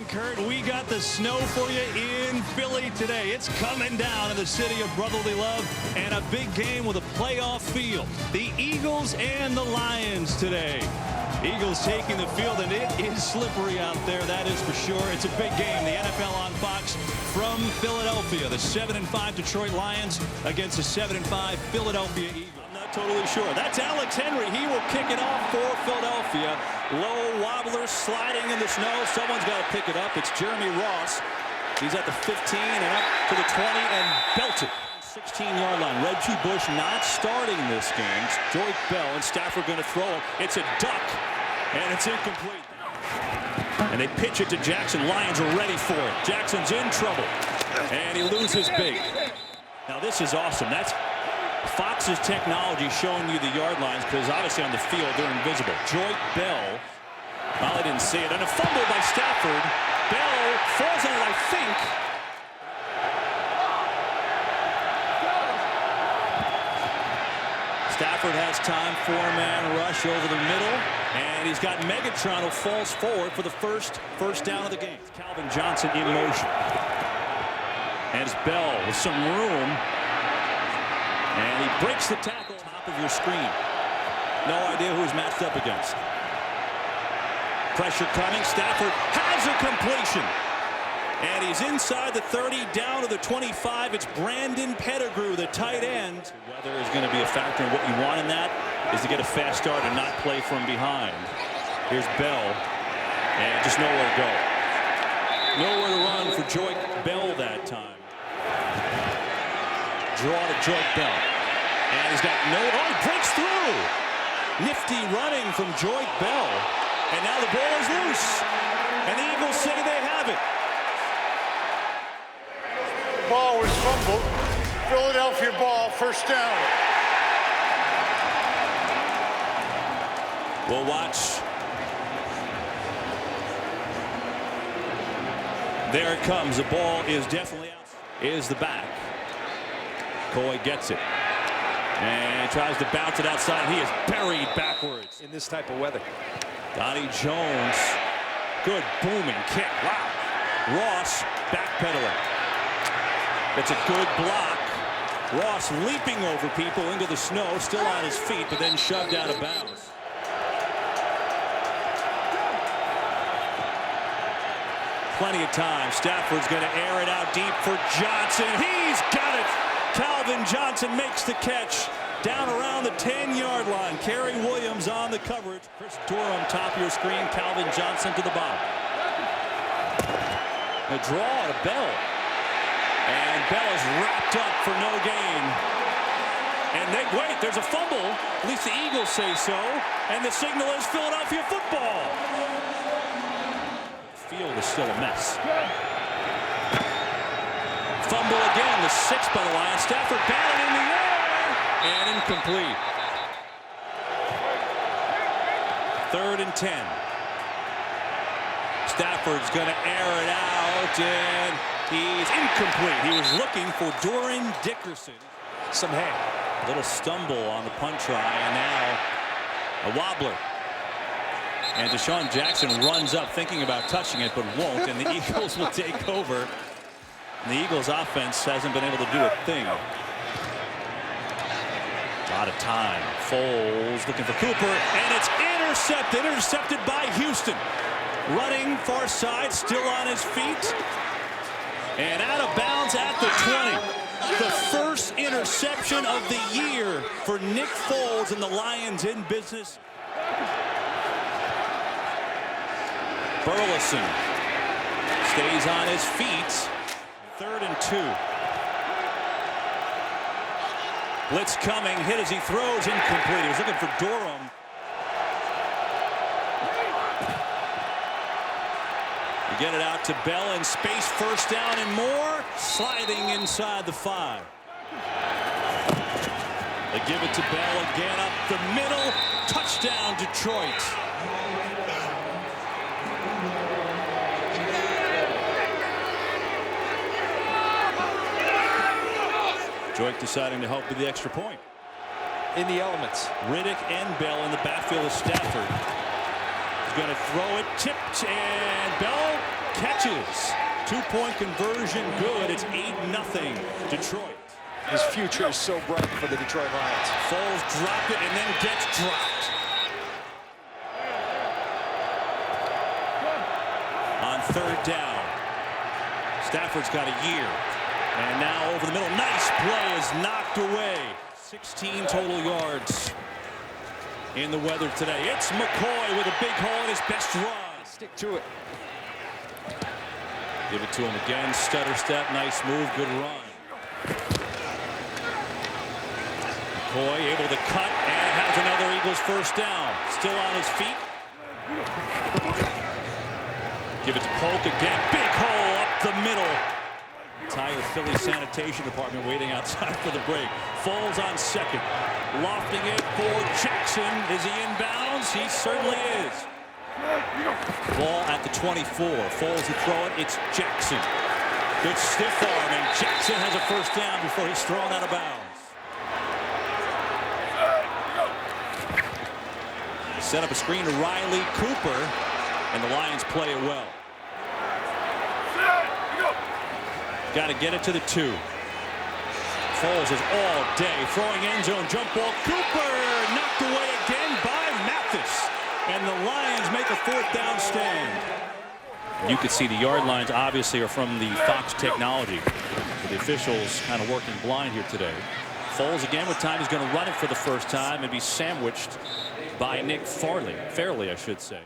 Kurt, we got the snow for you in Philly today. It's coming down in the city of brotherly love, and a big game with a playoff feel. The Eagles and the Lions today. Eagles taking the field, and it is slippery out there, that is for sure. It's a big game. The NFL on Fox from Philadelphia. The 7-5 Detroit Lions against the 7-5 Philadelphia Eagles. I'm not totally sure. That's Alex Henry. He will kick it off for Philadelphia. Low wobbler sliding in the snow. Someone's got to pick it up. It's Jeremy Ross. He's at the 15 and up to the 20 and belted. 16-yard line. Reggie Bush not starting this game. It's Joy Bell and Stafford going to throw it. It's a duck, and it's incomplete. And they pitch it to Jackson. Lions are ready for it. Jackson's in trouble, and he loses big. Now this is awesome. That's Fox's technology showing you the yard lines, because obviously on the field they're invisible. Joy Bell, well, I didn't see it, and a fumble by Stafford. Bell falls on it, I think. Stafford has time, four-man rush over the middle, and he's got Megatron who falls forward for the first down of the game. Calvin Johnson in motion. And it's Bell with some room, and he breaks the tackle. Top of your screen. No idea who he's matched up against. Pressure coming. Stafford has a completion. And he's inside the 30, down to the 25. It's Brandon Pettigrew, the tight end. Weather is going to be a factor, and what you want in that is to get a fast start and not play from behind. Here's Bell, and just nowhere to go. Nowhere to run for Joy Bell that time. Draw to Joy Bell. And he's got no, oh, he breaks through. Nifty running from Joy Bell. And now the ball is loose. And the Eagles say they have it. Ball was fumbled. Philadelphia ball, first down. We'll watch. There it comes. The ball is definitely out. Is the back. Coy gets it. And tries to bounce it outside. He is buried backwards. In this type of weather. Donnie Jones. Good booming kick. Wow. Ross backpedaling. It's a good block. Ross leaping over people into the snow, still on his feet, but then shoved out of bounds. Plenty of time. Stafford's going to air it out deep for Johnson. He's got it. Calvin Johnson makes the catch down around the 10-yard line. Kerry Williams on the coverage. Chris Durham, top of your screen. Calvin Johnson to the bottom. A draw to Bell. And Bell is wrapped up for no gain. And wait, there's a fumble. At least the Eagles say so. And the signal is Philadelphia football. The field is still a mess. Fumble again, the 6th by the Lions. Stafford batted in the air. And incomplete. 3rd and 10. Stafford's going to air it out, and he's incomplete. He was looking for Doran Dickerson. Some hay. A little stumble on the punt try, and now a wobbler. And Deshaun Jackson runs up thinking about touching it, but won't, and the Eagles will take over. And the Eagles offense hasn't been able to do a thing. A lot of time. Foles looking for Cooper, and it's intercepted. Intercepted by Houston. Running far side, still on his feet. And out of bounds at the 20. The first interception of the year for Nick Foles and the Lions in business. Burleson stays on his feet. 3rd and 2. Blitz coming, hit as he throws, incomplete. He was looking for Durham. Get it out to Bell in space, first down and more. Sliding inside the 5. They give it to Bell again up the middle. Touchdown, Detroit. Detroit deciding to help with the extra point. In the elements. Riddick and Bell in the backfield of Stafford. He's going to throw it, tipped, and Bell catches. 2-point conversion good. It's 8-0 Detroit. His future is so bright for the Detroit Lions. Foles dropped it and then gets dropped. On 3rd down. Stafford's got a year. And now over the middle. Nice play is knocked away. 16 total yards in the weather today. It's McCoy with a big hole in his best run. Stick to it. Give it to him again. Stutter step. Nice move. Good run. McCoy able to cut and has another Eagles first down. Still on his feet. Give it to Polk again. Big hole up the middle. Entire Philly sanitation department waiting outside for the break. Foles on second. Lofting it for Jackson. Is he inbounds? He certainly is. Ball at the 24. Foles to throw it. It's Jackson. Good stiff arm, and Jackson has a first down before he's thrown out of bounds. Set up a screen to Riley Cooper, and the Lions play it well. Got to get it to the 2. Foles is all day throwing end zone jump ball. Cooper knocked away again by Mathis, and the Lions make a 4th down stand. You could see the yard lines obviously are from the Fox technology. The officials kind of working blind here today. Foles again with time. He's going to run it for the first time and be sandwiched by Nick Fairley, I should say.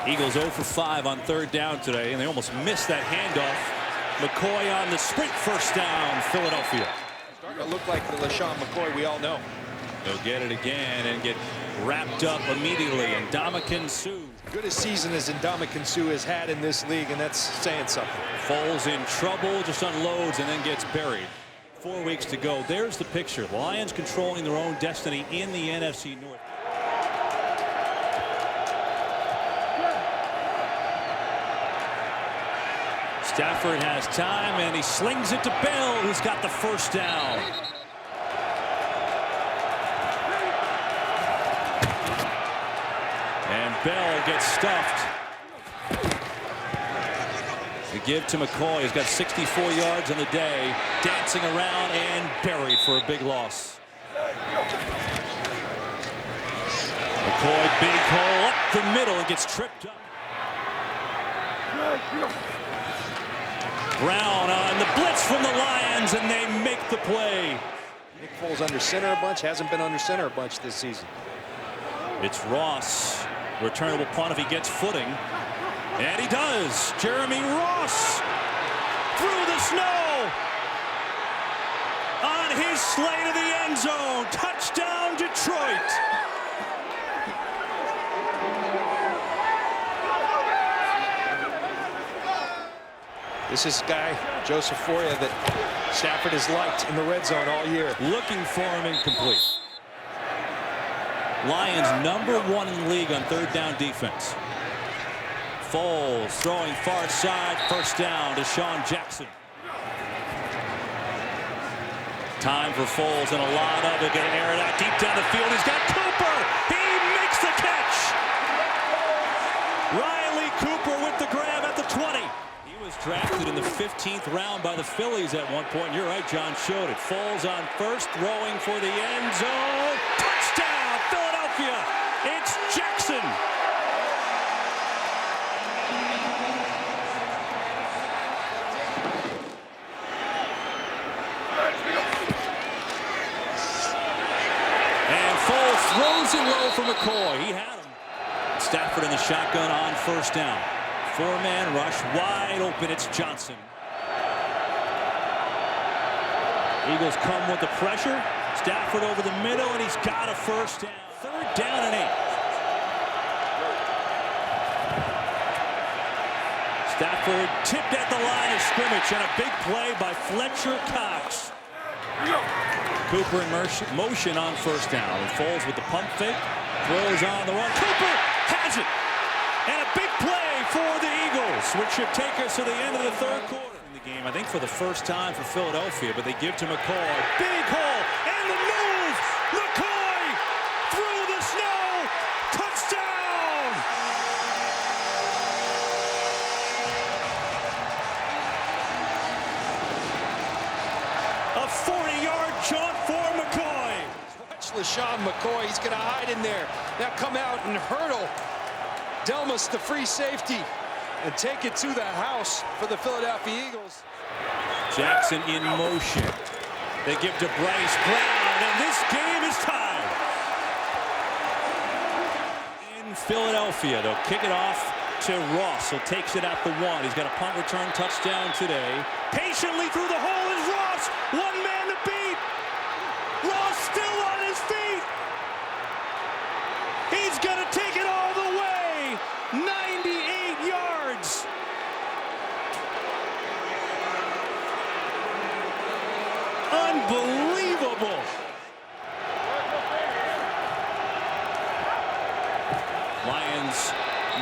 Eagles 0 for 5 on 3rd down today, and they almost missed that handoff. McCoy on the sprint, first down, Philadelphia. Starting to look like the LaShawn McCoy we all know. They'll get it again and get wrapped up immediately. And Ndamukong Suh. Good a season as Ndamukong Suh has had in this league, and that's saying something. Foles in trouble, just unloads and then gets buried. 4 weeks to go. There's the picture. Lions controlling their own destiny in the NFC North. Stafford has time, and he slings it to Bell, who's got the first down. And Bell gets stuffed. The give to McCoy. He's got 64 yards on the day, dancing around and buried for a big loss. McCoy, big hole up the middle and gets tripped up. Brown on the blitz from the Lions, and they make the play. Nick Foles under center a bunch, hasn't been under center a bunch this season. It's Ross. Returnable punt if he gets footing. And he does. Jeremy Ross through the snow on his slate of the end zone. Touchdown, Detroit. This is guy, Joseph Foria, that Stafford has liked in the red zone all year. Looking for him incomplete. Lions #1 in the league on 3rd down defense. Foles throwing far side, first down to Sean Jackson. Time for Foles and a lot of it. Going to air it out deep down the field. He's got Cooper. He makes the catch. Riley Cooper with the grab at the 20. He was drafted in the 15th round by the Phillies at one point. You're right, John showed it. Foles on first, throwing for the end zone. Touchdown, Philadelphia. It's Jackson. And Foles throws it low for McCoy. He had him. Stafford in the shotgun on first down. 4-man rush, wide open. It's Johnson. Eagles come with the pressure. Stafford over the middle, and he's got a first down. 3rd down and 8. Stafford tipped at the line of scrimmage, and a big play by Fletcher Cox. Cooper in motion on first down. And Foles with the pump fake. Throws on the run. Cooper has it. And a big play for the Eagles, which should take us to the end of the 3rd quarter. In the game, I think for the first time for Philadelphia, but they give to McCoy. Big hole, and the move! McCoy through the snow! Touchdown! LaShawn McCoy, he's going to hide in there. Now come out and hurdle Delmas, the free safety, and take it to the house for the Philadelphia Eagles. Jackson in motion. They give to Bryce Brown, and this game is tied. In Philadelphia, they'll kick it off to Ross, who takes it at the 1. He's got a punt return touchdown today. Patiently through the hole is Ross. One man to beat. Ross still on his feet. He's going to take it all the way. 98 yards. Unbelievable. Lions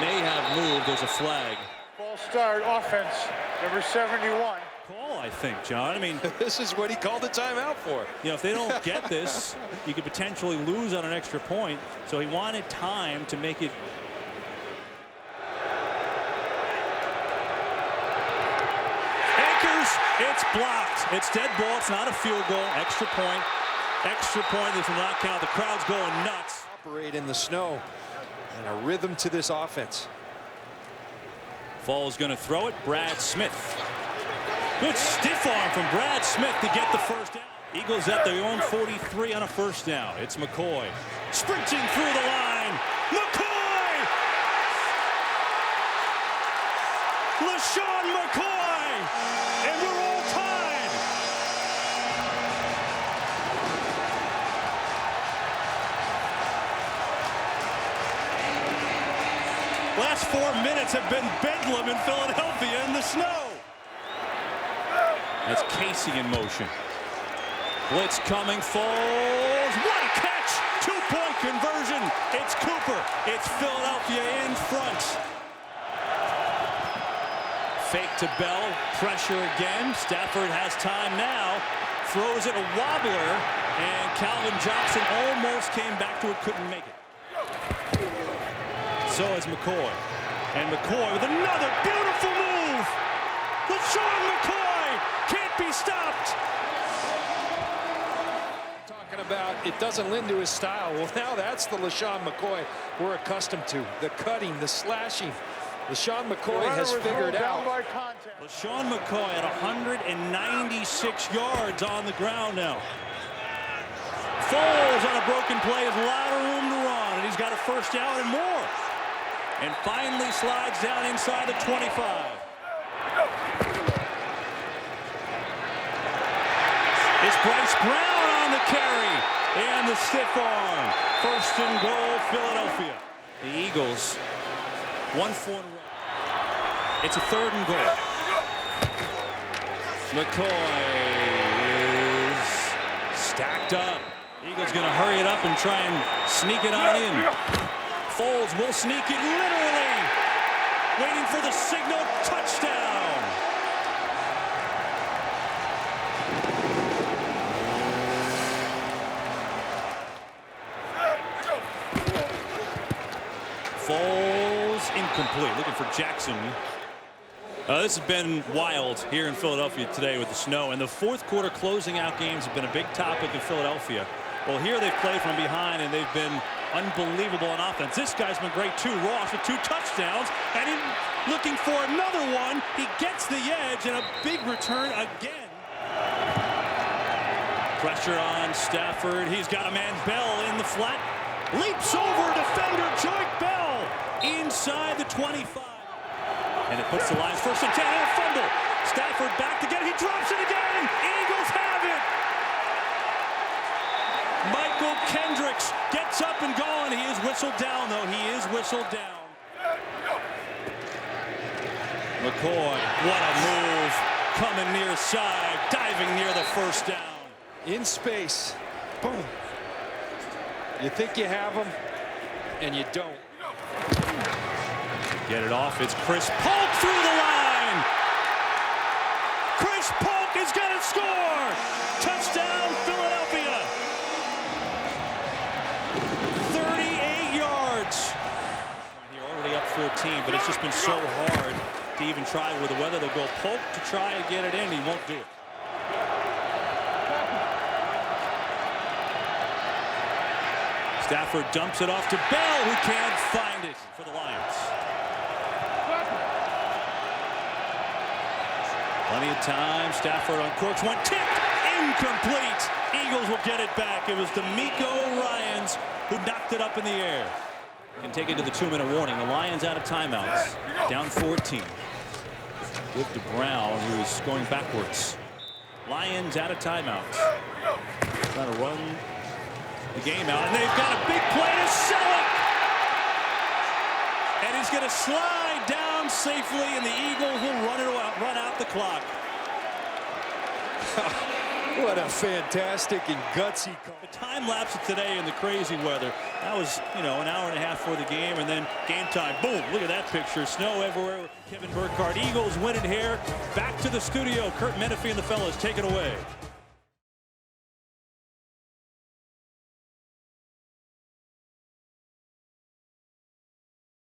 may have moved. There's a flag. Ball start, offense, number 71. Call, I think, John. I mean, This is what he called the timeout for. you know, if they don't get this, you could potentially lose on an extra point. So he wanted time to make it. Akers, it's blocked. It's dead ball. It's not a field goal. Extra point. Extra point. This will not count. The crowd's going nuts. Operate in the snow. And a rhythm to this offense. Fall's going to throw it. Brad Smith. Good stiff arm from Brad Smith to get the first down. Eagles at their own 43 on a first down. It's McCoy sprinting through the line. McCoy! LaShawn McCoy! And we're all tied. Last 4 minutes have been bedlam in Philadelphia in the snow. That's Casey in motion. Blitz coming, falls. What a catch! 2-point conversion. It's Cooper. It's Philadelphia in front. Fake to Bell. Pressure again. Stafford has time now. Throws it a wobbler. And Calvin Johnson almost came back to it. Couldn't make it. So is McCoy. And McCoy with another beautiful move. LaShawn McCoy can't be stopped. Talking about it doesn't lend to his style. Well, now that's the LaShawn McCoy we're accustomed to. The cutting, the slashing. LaShawn McCoy has figured out. LaShawn McCoy at 196 yards on the ground now. Foles on a broken play has a lot of room to run, and he's got a first down and more. And finally slides down inside the 25. It's Bryce Brown on the carry. And the stiff arm. First and goal, Philadelphia. The Eagles, 1-4 in a row. It's a 3rd and goal. McCoy is stacked up. Eagles going to hurry it up and try and sneak it on in. Foles will sneak it literally. Waiting for the signal. Touchdown. Foles incomplete. Looking for Jackson. This has been wild here in Philadelphia today with the snow. And the fourth quarter closing out games have been a big topic in Philadelphia. Well, here they've played from behind, and they've been unbelievable on offense. This guy's been great too. Ross with 2 touchdowns, and he's looking for another one. He gets the edge, and a big return again. Pressure on Stafford. He's got a man, Bell, in the flat. Leaps over defender Joyke Bell inside the 25. And it puts the Lions first and 10, and a fumble. Stafford back to get it. He drops it again. Eagles have it. Michael Kendricks gets up and going. He is whistled down, though. He is whistled down. McCoy, what a move. Coming near side, diving near the first down. In space. Boom. You think you have him, and you don't. Get it off. It's Chris Polk through the line. Chris Polk is going to score. Touchdown, Philadelphia. 38 yards. You're already up 14, but it's just been so hard to even try with the weather. They'll go Polk to try and get it in. He won't do it. Stafford dumps it off to Bell, who can't find it for the Lions. Plenty of time. Stafford on course one, tipped, incomplete. Eagles will get it back. It was D'Amico Ryans who knocked it up in the air. Can take it to the 2-minute warning. The Lions out of timeouts, down 14. With to Brown, who's going backwards. Lions out of timeouts. Trying to run the game out, and they've got a big play to sell it. And he's going to slide down safely, and the Eagles will run out the clock. What a fantastic and gutsy call. The time lapse of today in the crazy weather. That was, an hour and a half for the game, and then game time. Boom, look at that picture. Snow everywhere. Kevin Burkhardt. Eagles win it here. Back to the studio. Kurt Menefee and the fellas take it away.